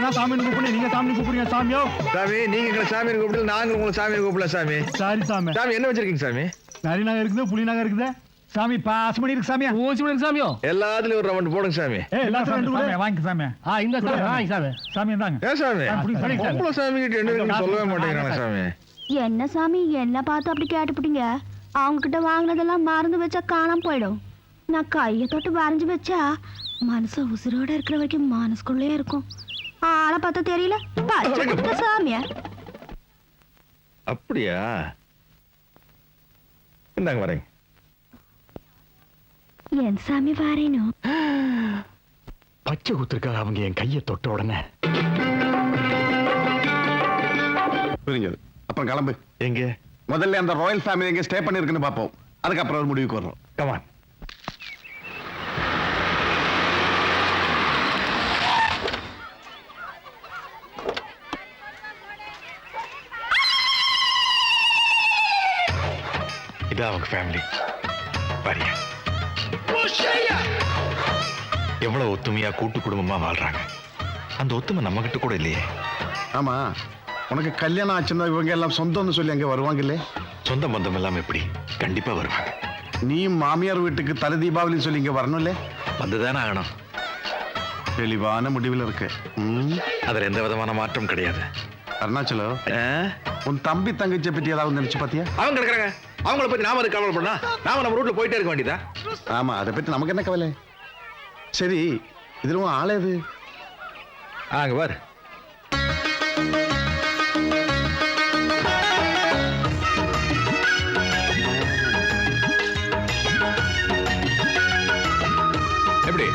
வேணா சாமி கூப்பிடு, நீங்க சாமி கூப்பிடுங்க சாமியோ. சாமி நீங்க எங்களை சாமி கூப்பிடல, நாங்க உங்களை சாமி கூப்பிடல சாமி. சாரி சாமி. சாமி என்ன வச்சிருக்கீங்க சாமி? நரி நகை இருக்குது, புலி நகை இருக்குது. சாமி பாசமணி இருக்கு சாமியா. ஊசி மணி சாமியோ. எல்லாத்துலயும் ஒரு ரவுண்ட் போடுங்க சாமி. எல்லாத்துலயும் ரெண்டு வாங்கி சாமி. இந்த சாமி சாமி சாமி இந்தாங்க. ஏன் சாமி பொம்பளை சாமி கிட்ட என்ன இருக்குன்னு சொல்லவே மாட்டேங்கிறாங்க சாமி. என்ன சாமி என்ன பார்த்து அப்படி கேட்டுப்பிட்டீங்க? அவங்க கிட்ட வாங்கினதெல்லாம் மறந்து வச்சா காணாம போயிடும். நான் கையை தொட்டு வரைஞ்சு வச்சா மனசு உசுரோட இருக்கிற வரைக்கும் மனசுக்குள்ளே இருக்கும். ஆளை பார்த்தா தெரியல சாமியா. அப்படியா? இந்தாங்க வரேங்க. என் சாமி வாரேனும். பச்சை குத்துருக்காக அவங்க என் கையை தொட்ட உடனே புரிஞ்சது. அப்புறம் கிளம்பு. எங்க முதல்ல அந்த ராயல் ஃபேமிலி எங்க ஸ்டே பண்ணிருக்குன்னு பார்ப்போம். அதுக்கப்புறம் ஒரு முடிவுக்கு வர்றோம். கமான். இதான் அவங்க ஃபேமிலி. பாரியா எவ்வளவு ஒத்துமையா கூட்டு குடும்பமா வாழ்றாங்க. அந்த ஒத்துமை நம்ம கிட்ட கூட இல்லையே. ஆமா, உனக்கு கல்யாணம் ஆச்சுன்னா இவங்க எல்லாம் சொந்தம்னு சொல்லி அங்க வருவாங்கல்லே. சொந்த பந்தம் எல்லாம் எப்படி? கண்டிப்பா வருவாங்க. நீ மாமியார் வீட்டுக்கு தலை தீபாவளி சொல்லி இங்க வரணும்ல. வந்துதானே ஆகணும். தெளிவான முடிவில் இருக்கு. அதுல எந்த விதமான மாற்றம் கிடையாது. அருணாச்சலம், உன் தம்பி தங்கச்சியை பத்தி ஏதாவது நினைச்சு பாத்தியா? அவங்க கிடக்குறாங்க. அவங்கள பத்தி நாம கவலை பண்ணா நாம நம்ம ரூட்ல போயிட்டே இருக்க வேண்டியதா? ஆமா, அதை பத்தி நமக்கு என்ன கவலை? சரி, இதுல உன் ஆளே இது. அங்க பாரு. எப்படி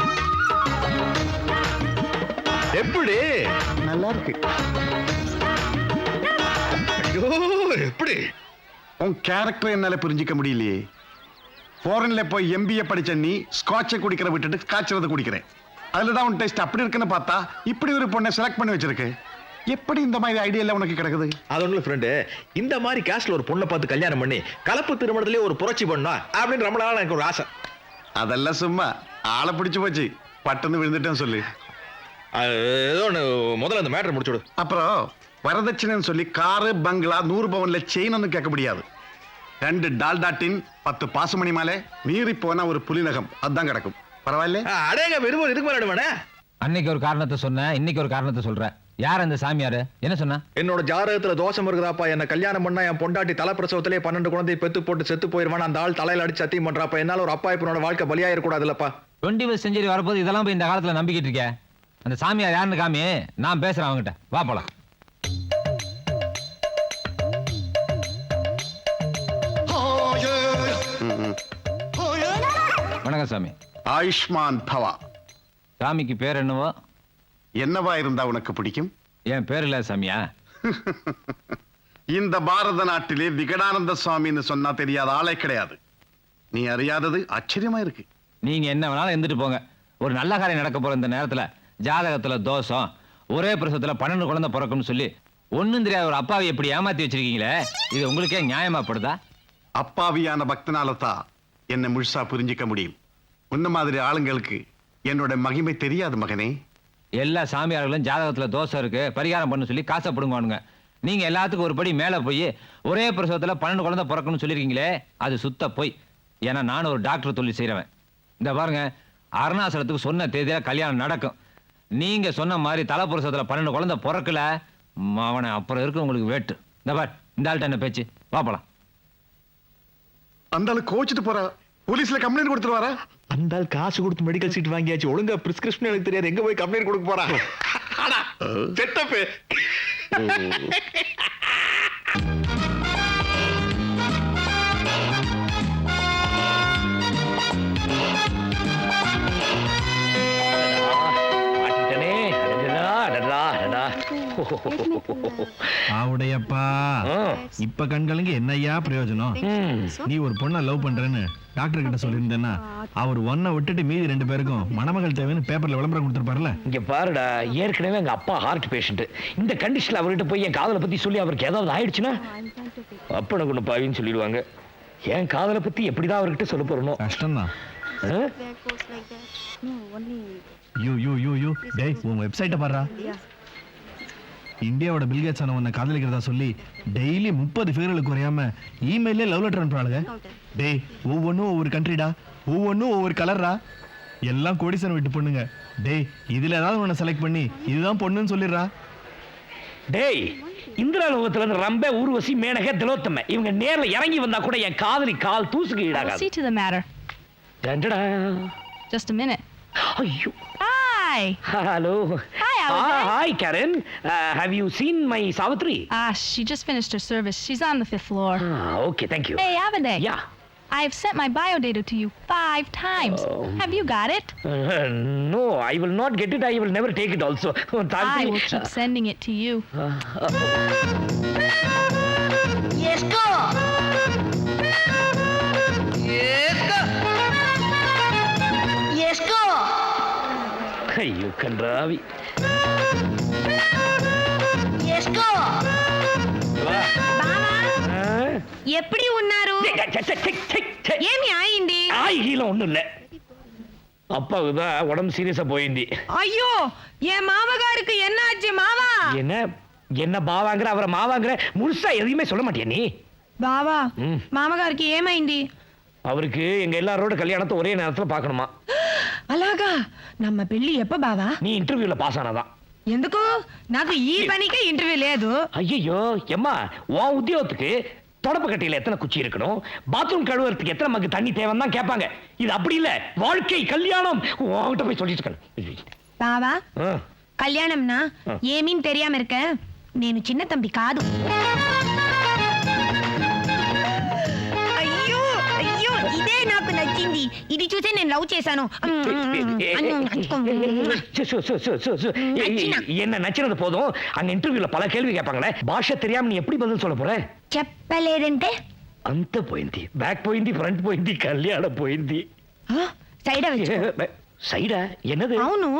எப்படி? நல்லா இருக்கு. ஐயோ எப்படி? உன் கேரக்டர் என்னால புரிஞ்சிக்க முடியலையே. ஃபாரின்ல போய் எம்பிஏ படிச்ச நீ ஸ்காட்சை குடிக்கிற விட்டுட்டு காய்ச்சறத குடிக்கிறேன். அதுலதான் உன் டேஸ்ட் அப்படி இருக்குன்னு பார்த்தா இப்படி ஒரு பொண்ணை செலக்ட் பண்ணி வச்சிருக்கு. எப்படி இந்த மாதிரி ஐடியா எல்லாம் உனக்கு கிடக்குது? அது ஒண்ணு ஃப்ரெண்டு, இந்த மாதிரி காஸ்ட்ல ஒரு பொண்ணை பார்த்து கல்யாணம் பண்ணி கலப்பு திருமணத்திலே ஒரு புரட்சி பண்ணா அப்படின்னு ரொம்ப நாள் எனக்கு ஒரு ஆசை. அதெல்லாம் சும்மா ஆளை பிடிச்சு போச்சு, பட்டுன்னு விழுந்துட்டேன்னு சொல்லு. ஏதோ ஒன்று முதல்ல அந்த மேட்டர் முடிச்சுடு. அப்புறம் வரதட்சணைன்னு சொல்லி காரு பங்களா 100 பவுன்ல செயின் ஒன்னும் கேட்க முடியாது. 2 டால்டா டின் 10 பாசுமணி மாலை மீறி போனா ஒரு புலிநகம் அதான் கிடக்கும். பரவாயில்ல? அடேங்க வெறும் இதுக்கு மேலே அன்னைக்கு ஒரு காரணத்தை சொன்னேன், இன்னைக்கு ஒரு காரணத்தை சொல்றேன். யார் அந்த சாமியாரு? என்ன சொன்னா? என்னோட ஜாதகத்துல தோஷம் இருக்குதாப்பா, என்ன கல்யாணம் பண்ணா என் பொண்டாட்டி தலைப்பிரசவத்திலே 12 குழந்தை பெத்து போட்டு செத்து போயிருவான். அந்த ஆள் தலையில அடிச்சு சத்தியம் பண்றாப்பா. என்னால ஒரு அப்பா இப்பனோட வாழ்க்கை பலியாயிரக்கூடாது இல்லப்பா. 21st செஞ்சுரி வரப்போது இதெல்லாம் போய் இந்த காலத்துல நம்பிக்கிட்டு இருக்கேன். அந்த சாமியார் யாருன்னு காமி, நான் பேசுறேன் அவங்ககிட்ட. வா போலாம். வணக்கம் சாமி. ஆயுஷ்மான் பவா. சாமிக்கு பேர் என்னவோ? என்னவா இருந்தா உனக்கு பிடிக்கும்? என் பேர் இல்ல சாமியா? இந்த பாரத நாட்டிலே விகடானந்த சுவாமின்னு சொன்னா தெரியாத ஆளே கிடையாது. நீ அறியாதது ஆச்சரியமா இருக்கு. நீங்க என்ன வேணாலும் இருந்துட்டு போங்க. ஒரு நல்ல காரியம் நடக்க போற இந்த நேரத்துல ஜாதகத்துல தோஷம், ஒரே பிரசவத்துல 12 குழந்தை பிறக்கும்னு சொல்லி ஒண்ணும் தெரியாத ஒரு அப்பாவை எப்படி ஏமாத்தி வச்சிருக்கீங்களே, இது உங்களுக்கே நியாயமா படுதா? அப்பாவியான பக்தனால தான் என்னை முழுசா புரிஞ்சிக்க முடியும். உன்ன மாதிரி ஆளுங்களுக்கு என்னோட மகிமை தெரியாது மகனே. எல்லா சாமியார்களும் ஜாதகத்துல தோஷம் இருக்கு பரிகாரம் பண்ணு சொல்லி காசை பிடுங்குவானுங்க. நீங்க எல்லாத்துக்கும் ஒரு படி மேல போய் ஒரே பிரசவத்துல 12 குழந்தை பிறக்கணும்னு சொல்லிருக்கீங்களே, அது சுத்த போய். ஏன்னா நானும் ஒரு டாக்டர் தொழில் செய்யறவன். இந்த பாருங்க, அருணாசலத்துக்கு சொன்ன தேதியில கல்யாணம் நடக்கும். நீங்க சொன்ன மாதிரி தலைப்புரசத்துல 12 குழந்தை பிறக்கல, அவனை அப்புறம் இருக்கு உங்களுக்கு வேட்டு. இந்த பார், இந்த ஆள்கிட்ட என்ன பேச்சு? வா போலாம். அந்த ஆளு கோச்சிட்டு போறா. போலீஸ்ல கம்ப்ளைண்ட் கொடுத்துருவாரா? அந்த ஆள் காசு கொடுத்து மெடிக்கல் சீட் வாங்கியாச்சு, ஒழுங்கா பிரிஸ்கிரிப்ஷன் எனக்கு தெரியாது, எங்க போய் கம்ப்ளைண்ட் கொடுக்க போறா? செட்டப்பு. ஆவுடையப்பா, இப்ப கண்களுக்கு என்னையா பிரயோஜனம்? நீ ஒரு பொண்ணை லவ் பண்றேன்னு டாக்டர் கிட்ட சொல்லியிருந்தேன்னா அவர் ஒன்ன விட்டுட்டு மீதி 2 பேருக்கும் மணமகள் தேவைன்னு பேப்பர்ல விளம்பரம் கொடுத்துருப்பாருல. இங்க பாருடா, ஏற்கனவே எங்க அப்பா ஹார்ட் பேஷண்ட். இந்த கண்டிஷன்ல அவர்கிட்ட போய் என் காதலை பத்தி சொல்லி அவருக்கு ஏதாவது ஆயிடுச்சுன்னா அப்பனை கொண்டு பாவின்னு சொல்லிடுவாங்க. என் காதலை பத்தி எப்படிதான் அவர்கிட்ட சொல்ல போறணும்? கஷ்டம்தான். யூ யூ யூ யூ டேய், உன் வெப்சைட்டை பாருடா. இந்தியாவோட பில்கேட்ஸ் ஆன உன்னை காதலிக்கிறதா சொல்லி டெய்லி 30 ஃபிகர்களுக்கு குறையாம இமெயிலே லவ் லெட்டர் அனுப்புறாளுங்க. டேய், ஒவ்வொன்றும் ஒவ்வொரு கண்ட்ரிடா, ஒவ்வொன்றும் ஒவ்வொரு கலர்ரா, எல்லாம் கோடிசன் விட்டு பொண்ணுங்க. டேய், இதுல ஏதாவது உன்னை செலக்ட் பண்ணி இதுதான் பொண்ணுன்னு சொல்லிடுறா. டேய், இந்திரலோகத்துல இருந்து ரம்பே, ஊர்வசி, மேனகை, திலோத்தமை இவங்க நேர்ல இறங்கி வந்தா கூட என் காதலி கால் தூசுக்கு I'll ஈடாகாது. see to the matter. டண்டடா. Just a minute. ஐயோ. Hi. Hello. Hi, Alvin. Hi, Karen. Have you seen my Savitri? She just finished her service. She's on the 5th floor. Okay, thank you. Hey, Avade. Yeah. I've sent my biodata to you 5 times. Have you got it? No, I will not get it. I will never take it also. I will keep sending it to you. Yesko! Yesko! ஐயோ கன்றாவி. Yesko! ఎప్పుడు ఉన్నారు ఏమి అయింది ஆயில ஒண்ணும் இல்ல. அப்பாவுக்கு தான் உடம்பு சீரியஸா போయింది. అయ్యో ఏ మామగారికి ఎన్నాச்சு మావా என்ன என்ன பாவாங்கிற அவரை மாவாங்கிற முழுசா எதையுமே சொல்ல மாட்டியா நீ? బావా మామగారికి ఏమైంది அவருக்கு எங்க எல்லாரோட கல்யாணத்தை ஒரே நேரத்துல பார்க்கணுமா. అలాగా నమ్మ పెళ్లి ఎప్ప బావా நீ இன்டர்வியூல பாஸ் ஆனாதான். ఎందుకు నాకు ఈ పనికే ఇంటర్వ్యూ లేదు ஐயோ எம்மா, உன் உத்தியோகத்துக்கு தொடப்பு கட்டையில எத்தனை குச்சி இருக்கணும், பாத்ரூம் கழுவுறதுக்கு எத்தனை மக்கு தண்ணி தேவைன்னு தான் கேட்பாங்க. இது அப்படி இல்ல, வாழ்க்கை கல்யாணம். உன்கிட்ட போய் சொல்லிட்டு இருக்கேன். బావా కళ్యాణంనా ఏమీని తెలియామ இருக்க నేను చిన్న తంబి కాదు అయ్యో అయ్యో ఇదే నాకు నచ్చింది ఇది చూసే నేను లవ్ చేశాను என்ன நச்சினது போதும். அங்க இன்டர்வியூல பல கேள்வி கேட்பாங்களே, பாஷை தெரியாம நீ எப்படி பதில் சொல்ல போற? చెప్పలేదంటే అంత పోయింది, బ్యాక్ పోయింది, ఫ్రంట్ పోయింది, కళ్యాణం పోయింది. సైడ్ సైడా என்னது? అవును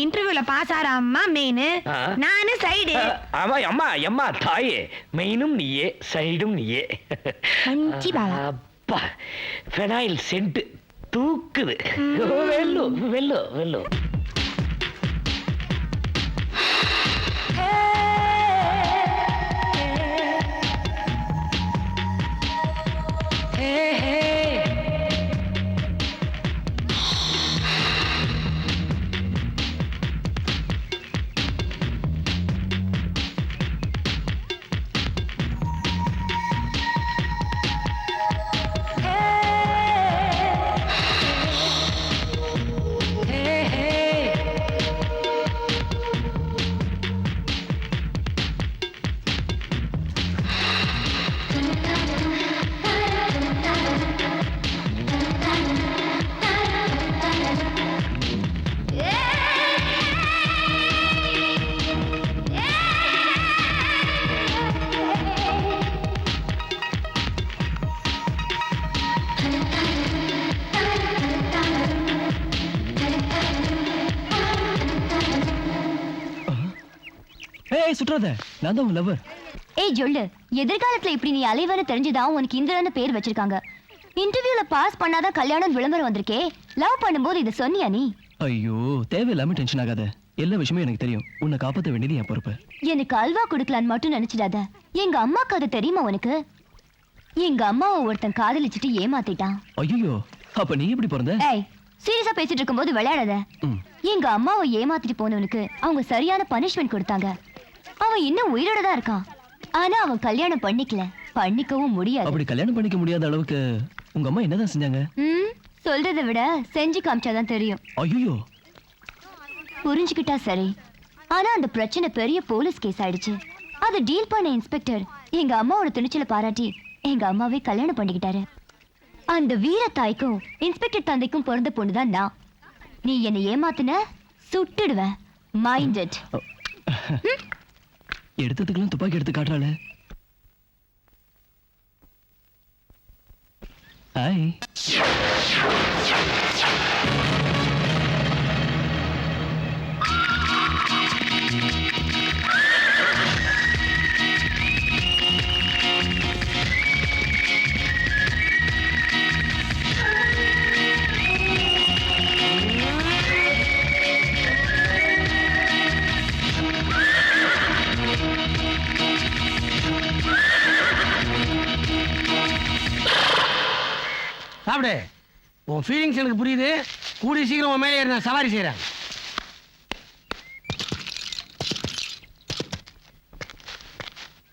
ఇంటర్వ్యూல పాస్ ఆరా అమ్మా మెయిన్ నాను సైడ్ ஆமா அம்மா அம்மா தாயே, மெயினும் நீயே சைடும் நீயே. మంచి బావా அப்பா, ஃபெனாயில் சென்ட் தூக்குது. வெல்லு வெல்லு வெல்லு. ஏய் சுற்றாத, நான் தான் உன் லவர். ஏய் ஜொல்லு, எதிர்காலத்துல இப்படி நீ அலைவன தெரிஞ்சுதான் உனக்கு இந்திரன்னு பேர் வச்சிருக்காங்க. இன்டர்வியூல பாஸ் பண்ணாதான் கல்யாணம் விளம்பரம் வந்திருக்கே. லவ் பண்ணும்போது இதை சொன்னியா நீ? ஐயோ, தேவையில்லாம டென்ஷன் ஆகாத. எல்லா விஷயமும் எனக்கு தெரியும். உன்னை காப்பாற்ற வேண்டியது என் பொறுப்பு. எனக்கு அல்வா கொடுக்கலான்னு மட்டும் நினைச்சிடாத. எங்க அம்மாக்கு அது தெரியுமா உனக்கு? எங்க அம்மாவை ஒருத்தன் காதலிச்சுட்டு ஏமாத்திட்டான். ஐயோ, அப்ப நீ எப்படி பிறந்த? ஏய், சீரியஸா பேசிட்டு இருக்கும்போது விளையாடாத. எங்க அம்மாவை ஏமாத்திட்டு போனவனுக்கு அவங்க சரியான பனிஷ்மெண்ட் கொடுத்தாங்க. அவன் இன்னும் உயிரோட தான் இருக்கான். ஆனா அவன் கல்யாணம் பண்ணிக்கல, பண்ணிக்கவும் முடியாது. அப்படி கல்யாணம் பண்ணிக்க முடியாத அளவுக்கு உங்க அம்மா என்னதான் செஞ்சாங்க? சொல்றதை விட செஞ்சு காமிச்சாதான் தெரியும். ஐயோ, புரிஞ்சுக்கிட்டா சரி. ஆனா அந்த பிரச்சனை பெரிய போலீஸ் கேஸ் ஆயிடுச்சு. அது டீல் பண்ண இன்ஸ்பெக்டர் எங்க அம்மாவோட துணிச்சலை பாராட்டி எங்க அம்மாவே கல்யாணம் பண்ணிக்கிட்டாரு. அந்த வீர தாய்க்கும் இன்ஸ்பெக்டர் தந்தைக்கும் பிறந்த பொண்ணுதான் நான். நீ என்னை ஏமாத்தின சுட்டுடுவேன். மைண்டட். எடுத்ததுக்கெல்லாம் துப்பாக்கி எடுத்து காட்டுறாளே. ஹாய். சாப்பிடு. உன் ஃபீலிங்ஸ் எனக்கு புரியுது. கூடி சீக்கிரம் உன் மேலே ஏறி நான் சவாரி செய்கிறேன்.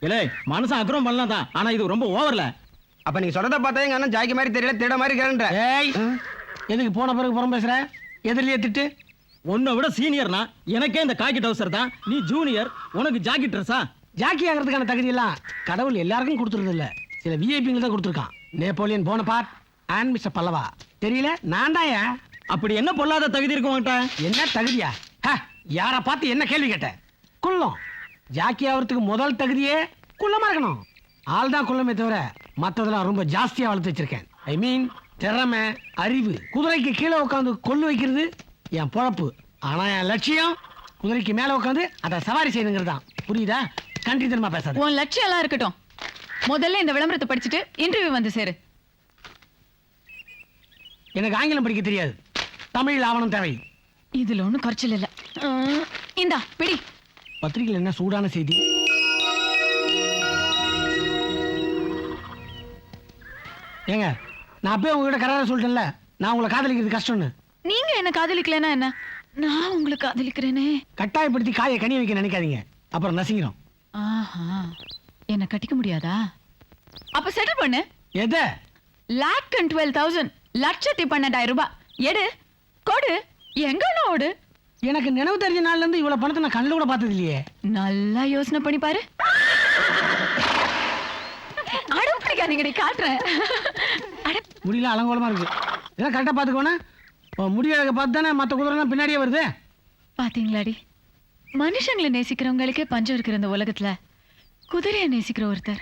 இல்லை மனுஷன் அக்ரம் பண்ணலாம் தான், ஆனா இது ரொம்ப ஓவர்ல. அப்ப நீங்க சொல்றத பார்த்தா எங்க அண்ணன் ஜாக்கி மாதிரி தெரியல, திட மாதிரி கேரண்ட. ஏய், எதுக்கு போன பிறகு புறம் பேசுற? எதிரிலேயே திட்டு. உன்னை விட சீனியர்னா எனக்கே இந்த காக்கி டவுசர் தான், நீ ஜூனியர், உனக்கு ஜாக்கி ட்ரெஸ்ஸா? ஜாக்கி ஆகிறதுக்கான தகுதி எல்லாம் கடவுள் எல்லாருக்கும் கொடுத்துருது இல்ல, சில விஐபிங்க தான் கொடுத்துருக்கான். நேப்போலியன் போனபார்ட் அண்ட் மிஸ்டர் பல்லவா தெரியல, நான் தான். அப்படி என்ன பொல்லாத தகுதி இருக்கு உன்கிட்ட? என்ன தகுதியா? யாரை பார்த்து என்ன கேள்வி கேட்ட? குள்ளம். ஜாக்கி ஆகிறதுக்கு முதல் தகுதியே குள்ளமா இருக்கணும். ஆள் தான் குள்ளமே தவிர மற்றதெல்லாம் ரொம்ப ஜாஸ்தியா வளர்த்து வச்சிருக்கேன். ஐ மீன் திறமை, அறிவு. குதிரைக்கு கீழே உட்காந்து கொள்ளு வைக்கிறது என் பொழப்பு. ஆனா என் லட்சியம் குதிரைக்கு மேல உட்காந்து அதை சவாரி செய்யுங்கிறது தான். புரியுதா? கண்டி தெரியுமா பேசாத. உன் லட்சியம் எல்லாம் இருக்கட்டும், முதல்ல இந்த விளம்பரத்தை படிச்சுட்டு இன்டர்வியூ வந்து சேரு. எனக்கு ஆங்கிலம் படிக்க தெரியாது, தமிழ் ஆவணம் தேவை. இதுல ஒண்ணும் குறைச்சல் இல்ல. இந்தா பிடி. பத்திரிகையில் என்ன சூடான செய்தி? ஏங்க, நான் அப்பவே உங்ககிட்ட கரார சொல்லிட்டேன்ல, நான் உங்களை காதலிக்கிறது கஷ்டம்னு. நீங்க என்ன காதலிக்கலன்னா என்ன, நான் உங்களை காதலிக்கிறேனே. கட்டாயப்படுத்தி காயை கனி வைக்க நினைக்காதீங்க, அப்புறம் நசிக்கிறோம். ஆஹா, என்ன கட்டிக்க முடியாதா? அப்ப செட்டில் பண்ணு. எதை? 1,12,000 1,12,000 ரூபாய் எடு, கொடு, எங்க ஓடு. எனக்கு நினைவு தெரிஞ்ச நாள்ல இருந்து இவ்வளவு பணத்தை நான் கண்ணில் கூட பார்த்தது இல்லையே. நல்லா யோசனை பண்ணி பாரு. அடம் பிடிக்காதீங்கடி, காட்டுறேன். முடியல அலங்கோலமா இருக்கு. இதெல்லாம் கரெக்டா பாத்துக்கோனா. முடியழக பார்த்து தானே மற்ற குதிரைலாம் பின்னாடியே வருது. பாத்தீங்களாடி, மனுஷங்களை நேசிக்கிறவங்களுக்கே பஞ்சம் இருக்கிற இந்த உலகத்துல குதிரையை நேசிக்கிற ஒருத்தர்,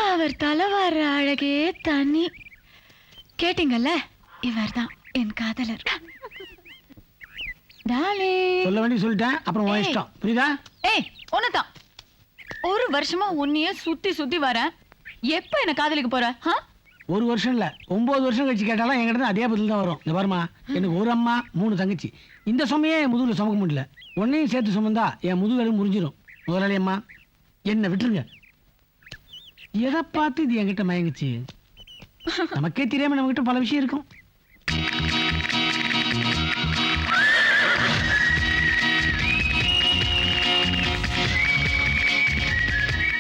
அவர் தலைவார அழகே தனி. கேட்டீங்கல்ல, இவர் தான் என் காதலர். சொல்ல வேண்டி சொல்லிட்டேன், அப்புறம் உன் இஷ்டம். புரியுதா? ஏய், உன்னதான் ஒரு வருஷமா உன்னையே சுத்தி சுத்தி வரேன். எப்ப என்ன காதலிக்க போற? ஒரு வருஷம் இல்ல, 9 வருஷம் கழிச்சு கேட்டாலும் என்கிட்ட அதே பதில் தான் வரும். இந்த பாருமா, எனக்கு ஒரு அம்மா 3 தங்கச்சி. இந்த சுமையே என் முதுகுல சுமக்க முடியல. உன்னையும் சேர்த்து சுமந்தா என் முதுகெலும்பு முறிஞ்சிடும். முதலாளி அம்மா, என்ன விட்டுருங்க. எதை பார்த்து இது என்கிட்ட மயங்குச்சு? நமக்கே தெரியாம நம்ம கிட்ட பல விஷயம் இருக்கும்.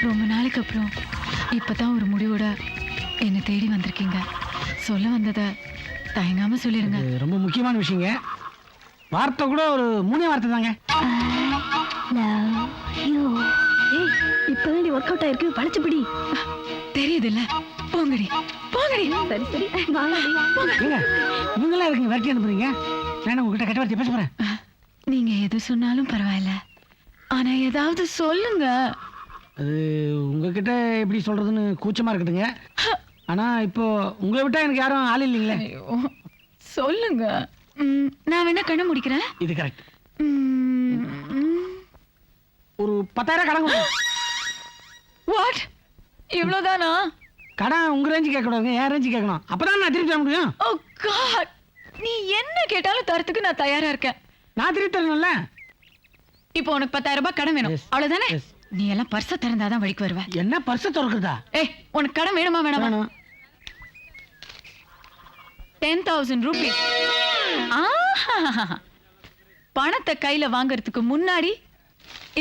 ரொம்ப நாளைக்கு அப்புறம் இப்பதான் ஒரு முடிவோட என்னை தேடி வந்திருக்கீங்க. சொல்ல வந்ததை தயங்காம சொல்லிடுங்க. இது ரொம்ப முக்கியமான விஷயங்க. வார்த்தை கூட ஒரு 3 வார்த்தை தாங்க. இப்பதான் ஒர்க் அவுட் ஆயிருக்கு, பழச்சு பிடி. தெரியுது இல்ல, போங்கடி போங்கடி. சரி சரி, ஏங்க, இவங்கெல்லாம் இருக்குங்க விரட்டி அனுப்புறீங்க. நான் உங்ககிட்ட கெட்ட வார்த்தை பேச போறேன். நீங்க எது சொன்னாலும் பரவாயில்ல, ஆனா ஏதாவது சொல்லுங்க. அது உங்ககிட்ட எப்படி சொல்றதுன்னு கூச்சமா இருக்குதுங்க. ஆனா இப்போ உங்களை விட்டா எனக்கு யாரும் ஆள் இல்லைங்களே. சொல்லுங்க. நான் வேணா கண்ணை முடிக்கிறேன். இது கரெக்ட். ஒரு 10,000 கடன் கொடுங்க. வாட்? இவ்வளவுதானா? கடன் உங்க ரேஞ்சு கேட்கக்கூடாதுங்க, என் ரேஞ்சு கேட்கணும். அப்பதான் நான் திருப்பி தர முடியும். ஓ காட், நீ என்ன கேட்டாலும் தரத்துக்கு நான் தயாரா இருக்கேன். நான் திருப்பி தரணும்ல. இப்போ உனக்கு 10,000 ரூபாய் கடன் வேணும், அவ்வளவுதானே? நீ எல்லாம் பர்ஸ திறந்தாதான் வழிக்கு வருவ. என்ன பர்ஸ திறக்குறதா? ஏய், உனக்கு கடன் வேணுமா வேணாமா? 10,000 rupees. பணத்தை கையில வாங்கறதுக்கு முன்னாடி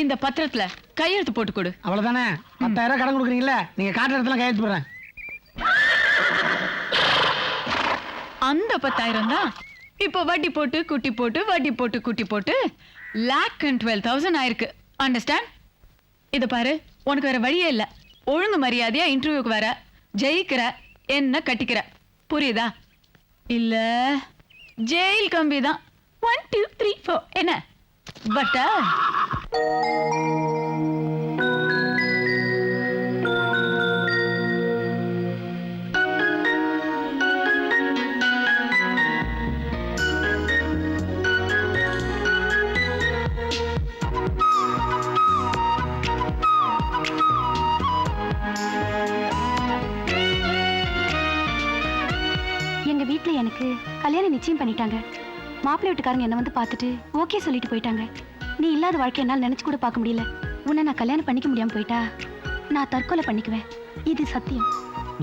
இந்த பத்திரத்துல கையெழுத்து போட்டு கொடு. அவ்வளவுதானே? 10,000 கடன் கொடுக்குறீங்களா? நீங்க காட்டுற இடத்துல கையெழுத்து போடுறேன். அந்த 10,000 தான் இப்போ வட்டி போட்டு குட்டி போட்டு வட்டி போட்டு குட்டி போட்டு 1,12,000 ஆயிருக்கு. அண்டர்ஸ்டாண்ட்? இத பாரு, உனக்கு வேற வழியே இல்ல. ஒழுங்கு மரியாதையா இன்டர்வியூக்கு வர, ஜெயிக்கிற, என்ன கட்டிக்கிற. புரியுதா? இல்ல ஜெயில் கம்பி தான். 1 2 3 4 என்ன பட்டா? எங்க வீட்ல எனக்கு கல்யாணம் நிச்சயம் பண்ணிட்டாங்க. மாப்பிள்ளை வீட்டுக்காரங்க என்ன வந்து பார்த்துட்டு ஓகே சொல்லிட்டு போயிட்டாங்க. நீ இல்லாத வாழ்க்கை என்னால் நினைச்சு கூட பார்க்க முடியல. உன்னை நான் கல்யாணம் பண்ணிக்க முடியாம போயிட்டா நான் தற்கொலை பண்ணிக்குவேன். இது சத்தியம்.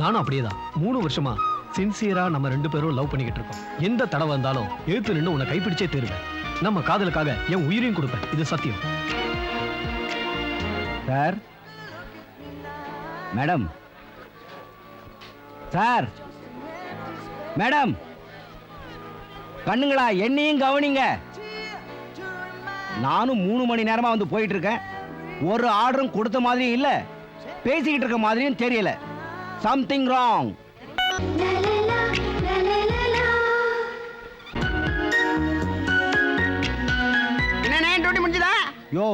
நானும் அப்படியேதான் 3 வருஷமா சின்சியரா நம்ம 2 பேரும் லவ் பண்ணிக்கிட்டு இருக்கோம். எந்த தடவை வந்தாலும் எழுத்து நின்று உன்னை கைப்பிடிச்சே தருவேன். நம்ம காதலுக்காக என் உயிரையும் கொடுப்பேன். இது சத்தியம். சார், மேடம், சார், மேடம், கண்ணுங்களா, என்னையும் கவனிங்க. நானும் 3 மணி நேரமா வந்து போயிட்டு இருக்கேன். ஒரு ஆர்டரும் கொடுத்த மாதிரியும் இல்ல, பேசிக்கிட்டு இருக்க மாதிரியும் தெரியல. Something wrong. யோ,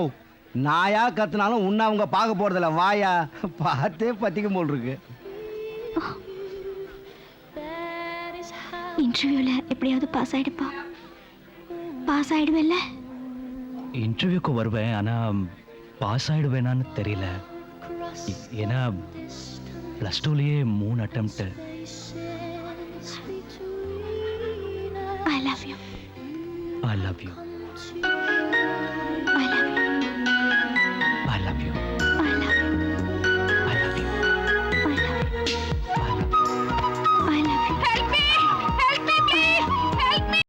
நாயா கத்துனாலும் உன்ன அவங்க பார்க்க போறதில்ல. வாயா பார்த்தே பத்திக்கும் போல் இருக்கு. இன்டர்வியூல எப்படியாவது பாஸ் ஆயிடுப்பா. பாஸ் ஆயிடுவேல்ல? இன்டர்வியூக்கு வருவேன், ஆனா பாஸ் ஆயிடுவேனான்னு தெரியல. ஏன்னா +2லயே 3 attempt. I love you. I love you.